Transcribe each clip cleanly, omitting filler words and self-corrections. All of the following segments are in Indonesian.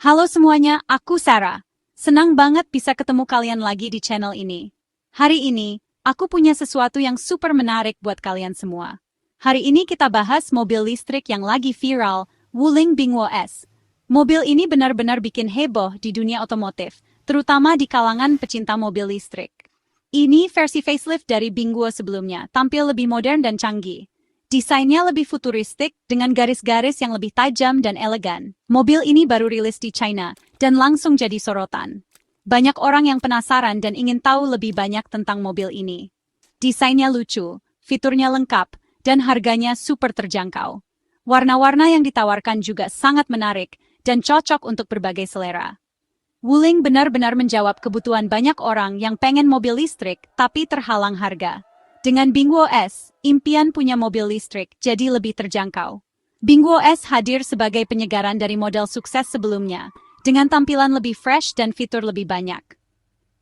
Halo semuanya, aku Sarah. Senang banget bisa ketemu kalian lagi di channel ini. Hari ini, aku punya sesuatu yang super menarik buat kalian semua. Hari ini kita bahas mobil listrik yang lagi viral, Wuling Bingwo S. Mobil ini benar-benar bikin heboh di dunia otomotif, terutama di kalangan pecinta mobil listrik. Ini versi facelift dari Bingwo sebelumnya, tampil lebih modern dan canggih. Desainnya lebih futuristik dengan garis-garis yang lebih tajam dan elegan. Mobil ini baru rilis di China dan langsung jadi sorotan. Banyak orang yang penasaran dan ingin tahu lebih banyak tentang mobil ini. Desainnya lucu, fiturnya lengkap, dan harganya super terjangkau. Warna-warna yang ditawarkan juga sangat menarik dan cocok untuk berbagai selera. Wuling benar-benar menjawab kebutuhan banyak orang yang pengen mobil listrik tapi terhalang harga. Dengan Bingwo S, impian punya mobil listrik jadi lebih terjangkau. Bingwo S hadir sebagai penyegaran dari model sukses sebelumnya, dengan tampilan lebih fresh dan fitur lebih banyak.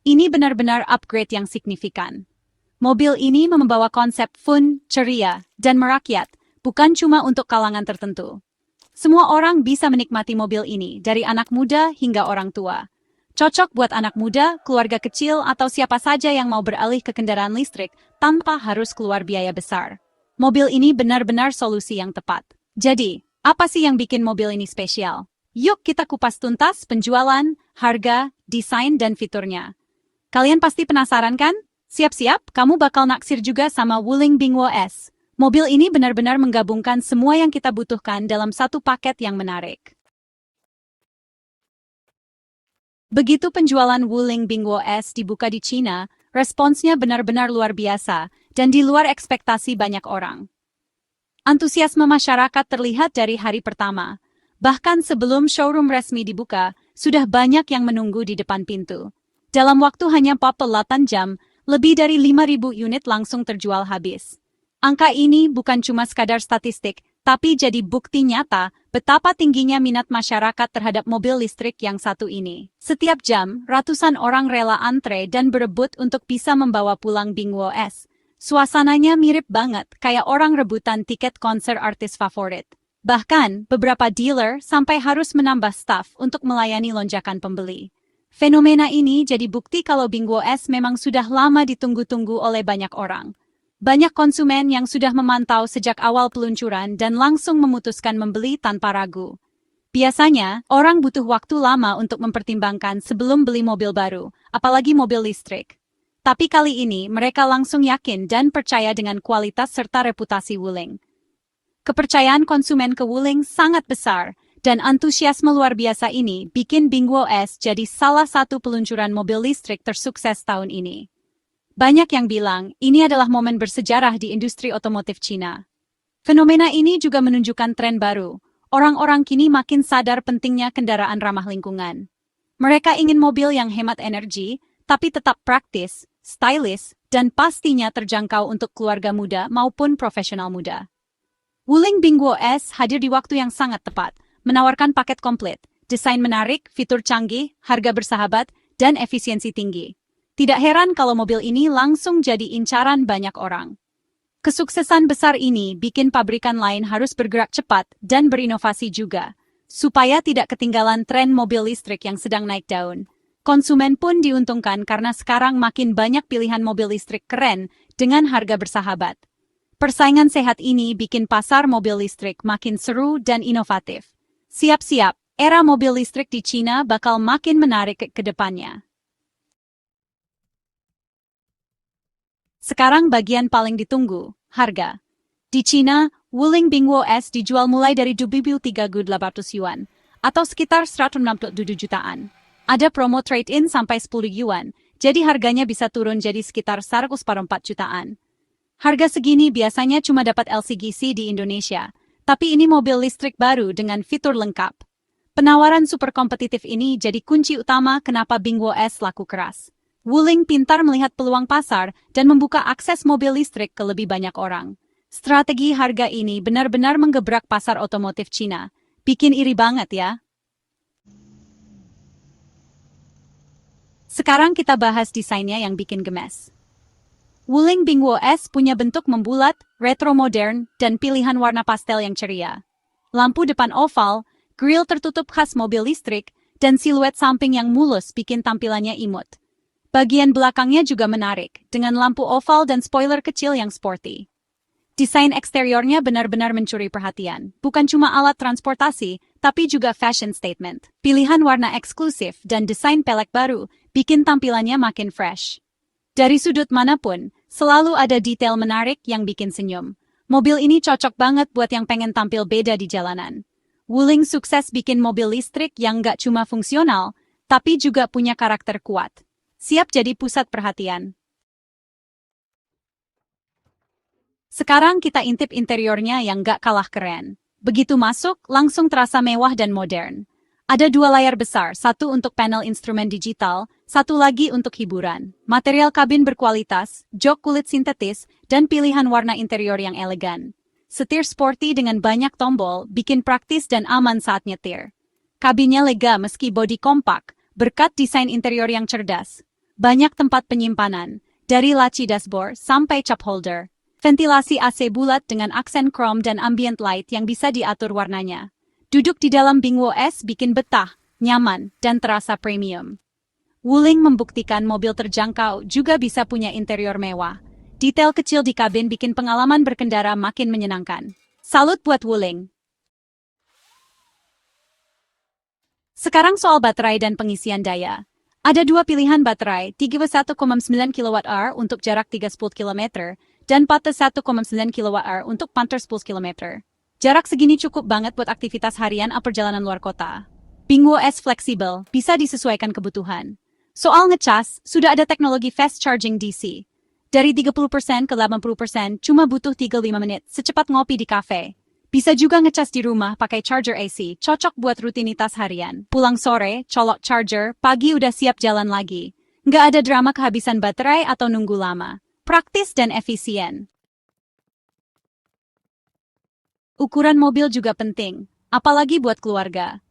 Ini benar-benar upgrade yang signifikan. Mobil ini membawa konsep fun, ceria, dan merakyat, bukan cuma untuk kalangan tertentu. Semua orang bisa menikmati mobil ini, dari anak muda hingga orang tua. Cocok buat anak muda, keluarga kecil, atau siapa saja yang mau beralih ke kendaraan listrik tanpa harus keluar biaya besar. Mobil ini benar-benar solusi yang tepat. Jadi, apa sih yang bikin mobil ini spesial? Yuk kita kupas tuntas penjualan, harga, desain, dan fiturnya. Kalian pasti penasaran kan? Siap-siap, kamu bakal naksir juga sama Wuling Bingwo S. Mobil ini benar-benar menggabungkan semua yang kita butuhkan dalam satu paket yang menarik. Begitu penjualan Wuling Bingwo S dibuka di China, responsnya benar-benar luar biasa dan di luar ekspektasi banyak orang. Antusiasme masyarakat terlihat dari hari pertama. Bahkan sebelum showroom resmi dibuka, sudah banyak yang menunggu di depan pintu. Dalam waktu hanya 48 jam, lebih dari 5.000 unit langsung terjual habis. Angka ini bukan cuma sekadar statistik, tapi jadi bukti nyata betapa tingginya minat masyarakat terhadap mobil listrik yang satu ini. Setiap jam, ratusan orang rela antre dan berebut untuk bisa membawa pulang Bingwo S. Suasananya mirip banget kayak orang rebutan tiket konser artis favorit. Bahkan, beberapa dealer sampai harus menambah staf untuk melayani lonjakan pembeli. Fenomena ini jadi bukti kalau Bingwo S memang sudah lama ditunggu-tunggu oleh banyak orang. Banyak konsumen yang sudah memantau sejak awal peluncuran dan langsung memutuskan membeli tanpa ragu. Biasanya, orang butuh waktu lama untuk mempertimbangkan sebelum beli mobil baru, apalagi mobil listrik. Tapi kali ini mereka langsung yakin dan percaya dengan kualitas serta reputasi Wuling. Kepercayaan konsumen ke Wuling sangat besar, dan antusiasme luar biasa ini bikin Bingwo S jadi salah satu peluncuran mobil listrik tersukses tahun ini. Banyak yang bilang ini adalah momen bersejarah di industri otomotif Cina. Fenomena ini juga menunjukkan tren baru. Orang-orang kini makin sadar pentingnya kendaraan ramah lingkungan. Mereka ingin mobil yang hemat energi, tapi tetap praktis, stylish, dan pastinya terjangkau untuk keluarga muda maupun profesional muda. Wuling Bingwo S hadir di waktu yang sangat tepat, menawarkan paket komplit, desain menarik, fitur canggih, harga bersahabat, dan efisiensi tinggi. Tidak heran kalau mobil ini langsung jadi incaran banyak orang. Kesuksesan besar ini bikin pabrikan lain harus bergerak cepat dan berinovasi juga, supaya tidak ketinggalan tren mobil listrik yang sedang naik daun. Konsumen pun diuntungkan karena sekarang makin banyak pilihan mobil listrik keren dengan harga bersahabat. Persaingan sehat ini bikin pasar mobil listrik makin seru dan inovatif. Siap-siap, era mobil listrik di China bakal makin menarik ke depannya. Sekarang bagian paling ditunggu, harga. Di China, Wuling Bingwo S dijual mulai dari 23.800 yuan, atau sekitar 167 jutaan. Ada promo trade-in sampai 10 yuan, jadi harganya bisa turun jadi sekitar 144 jutaan. Harga segini biasanya cuma dapat LCGC di Indonesia, tapi ini mobil listrik baru dengan fitur lengkap. Penawaran super kompetitif ini jadi kunci utama kenapa Bingwo S laku keras. Wuling pintar melihat peluang pasar dan membuka akses mobil listrik ke lebih banyak orang. Strategi harga ini benar-benar menggebrak pasar otomotif Cina. Bikin iri banget ya. Sekarang kita bahas desainnya yang bikin gemes. Wuling Bingwo S punya bentuk membulat, retro modern, dan pilihan warna pastel yang ceria. Lampu depan oval, grill tertutup khas mobil listrik, dan siluet samping yang mulus bikin tampilannya imut. Bagian belakangnya juga menarik, dengan lampu oval dan spoiler kecil yang sporty. Desain eksteriornya benar-benar mencuri perhatian, bukan cuma alat transportasi, tapi juga fashion statement. Pilihan warna eksklusif dan desain pelek baru bikin tampilannya makin fresh. Dari sudut manapun, selalu ada detail menarik yang bikin senyum. Mobil ini cocok banget buat yang pengen tampil beda di jalanan. Wuling sukses bikin mobil listrik yang nggak cuma fungsional, tapi juga punya karakter kuat. Siap jadi pusat perhatian. Sekarang kita intip interiornya yang nggak kalah keren. Begitu masuk, langsung terasa mewah dan modern. Ada 2 layar besar, satu untuk panel instrumen digital, satu lagi untuk hiburan. Material kabin berkualitas, jok kulit sintetis, dan pilihan warna interior yang elegan. Setir sporty dengan banyak tombol, bikin praktis dan aman saat nyetir. Kabinnya lega meski bodi kompak, berkat desain interior yang cerdas. Banyak tempat penyimpanan, dari laci dashboard sampai cup holder. Ventilasi AC bulat dengan aksen chrome dan ambient light yang bisa diatur warnanya. Duduk di dalam Bingwo S bikin betah, nyaman, dan terasa premium. Wuling membuktikan mobil terjangkau juga bisa punya interior mewah. Detail kecil di kabin bikin pengalaman berkendara makin menyenangkan. Salut buat Wuling. Sekarang soal baterai dan pengisian daya. Ada 2 pilihan baterai, 31,9 kWh untuk jarak 30 km, dan 41,9 kWh untuk pantar 10 km. Jarak segini cukup banget buat aktivitas harian atau perjalanan luar kota. Bingwo S fleksibel, bisa disesuaikan kebutuhan. Soal ngecas, sudah ada teknologi fast charging DC. Dari 30% ke 80% cuma butuh 3-5 menit, secepat ngopi di kafe. Bisa juga ngecas di rumah pakai charger AC, cocok buat rutinitas harian. Pulang sore, colok charger, pagi udah siap jalan lagi. Nggak ada drama kehabisan baterai atau nunggu lama. Praktis dan efisien. Ukuran mobil juga penting, apalagi buat keluarga.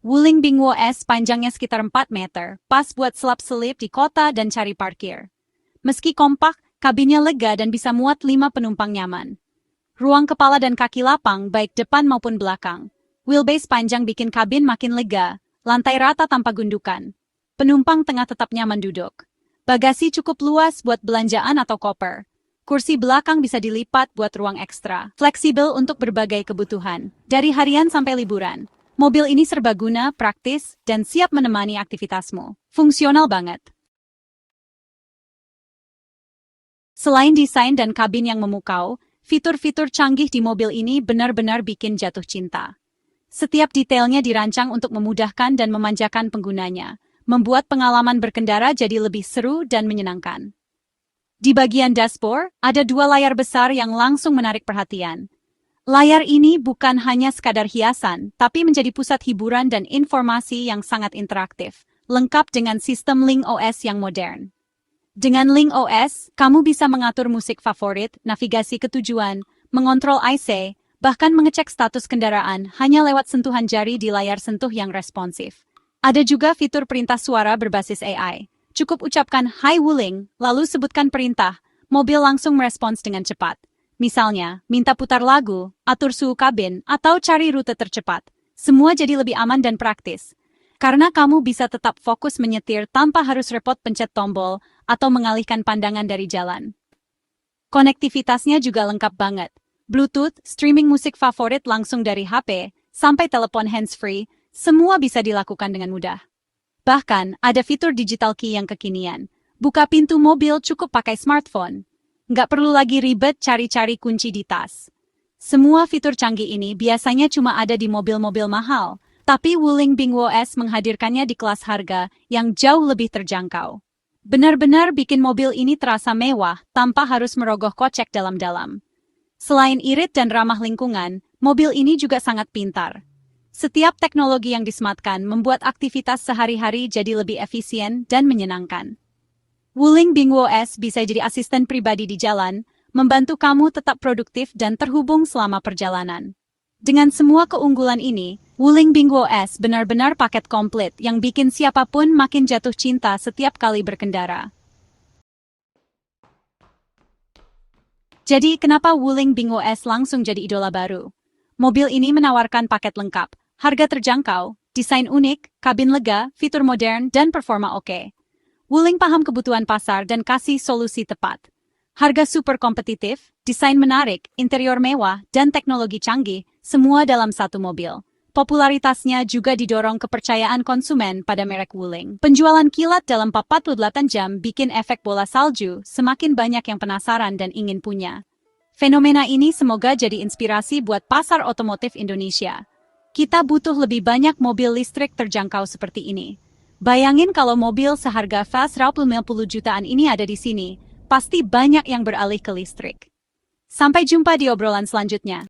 Wuling Bingwo S panjangnya sekitar 4 meter, pas buat selap-selip di kota dan cari parkir. Meski kompak, kabinnya lega dan bisa muat 5 penumpang nyaman. Ruang kepala dan kaki lapang baik depan maupun belakang. Wheelbase panjang bikin kabin makin lega, lantai rata tanpa gundukan. Penumpang tengah tetap nyaman duduk. Bagasi cukup luas buat belanjaan atau koper. Kursi belakang bisa dilipat buat ruang ekstra. Fleksibel untuk berbagai kebutuhan, dari harian sampai liburan. Mobil ini serbaguna, praktis, dan siap menemani aktivitasmu. Fungsional banget. Selain desain dan kabin yang memukau, fitur-fitur canggih di mobil ini benar-benar bikin jatuh cinta. Setiap detailnya dirancang untuk memudahkan dan memanjakan penggunanya, membuat pengalaman berkendara jadi lebih seru dan menyenangkan. Di bagian dashboard, ada 2 layar besar yang langsung menarik perhatian. Layar ini bukan hanya sekadar hiasan, tapi menjadi pusat hiburan dan informasi yang sangat interaktif, lengkap dengan sistem Link OS yang modern. Dengan Link OS, kamu bisa mengatur musik favorit, navigasi ke tujuan, mengontrol IC, bahkan mengecek status kendaraan hanya lewat sentuhan jari di layar sentuh yang responsif. Ada juga fitur perintah suara berbasis AI. Cukup ucapkan "Hai Wuling", lalu sebutkan perintah, mobil langsung merespons dengan cepat. Misalnya, minta putar lagu, atur suhu kabin, atau cari rute tercepat. Semua jadi lebih aman dan praktis. Karena kamu bisa tetap fokus menyetir tanpa harus repot pencet tombol atau mengalihkan pandangan dari jalan. Konektivitasnya juga lengkap banget. Bluetooth, streaming musik favorit langsung dari HP, sampai telepon hands-free, semua bisa dilakukan dengan mudah. Bahkan, ada fitur digital key yang kekinian. Buka pintu mobil cukup pakai smartphone. Nggak perlu lagi ribet cari-cari kunci di tas. Semua fitur canggih ini biasanya cuma ada di mobil-mobil mahal, tapi Wuling Bingwo S menghadirkannya di kelas harga yang jauh lebih terjangkau. Benar-benar bikin mobil ini terasa mewah tanpa harus merogoh kocek dalam-dalam. Selain irit dan ramah lingkungan, mobil ini juga sangat pintar. Setiap teknologi yang disematkan membuat aktivitas sehari-hari jadi lebih efisien dan menyenangkan. Wuling Bingwo S bisa jadi asisten pribadi di jalan, membantu kamu tetap produktif dan terhubung selama perjalanan. Dengan semua keunggulan ini, Wuling Bingwo S benar-benar paket komplit yang bikin siapapun makin jatuh cinta setiap kali berkendara. Jadi, kenapa Wuling Bingwo S langsung jadi idola baru? Mobil ini menawarkan paket lengkap, harga terjangkau, desain unik, kabin lega, fitur modern, dan performa oke. Wuling paham kebutuhan pasar dan kasih solusi tepat. Harga super kompetitif, desain menarik, interior mewah, dan teknologi canggih, semua dalam satu mobil. Popularitasnya juga didorong kepercayaan konsumen pada merek Wuling. Penjualan kilat dalam 48 jam bikin efek bola salju, semakin banyak yang penasaran dan ingin punya. Fenomena ini semoga jadi inspirasi buat pasar otomotif Indonesia. Kita butuh lebih banyak mobil listrik terjangkau seperti ini. Bayangin kalau mobil seharga fast 50 jutaan ini ada di sini, pasti banyak yang beralih ke listrik. Sampai jumpa di obrolan selanjutnya.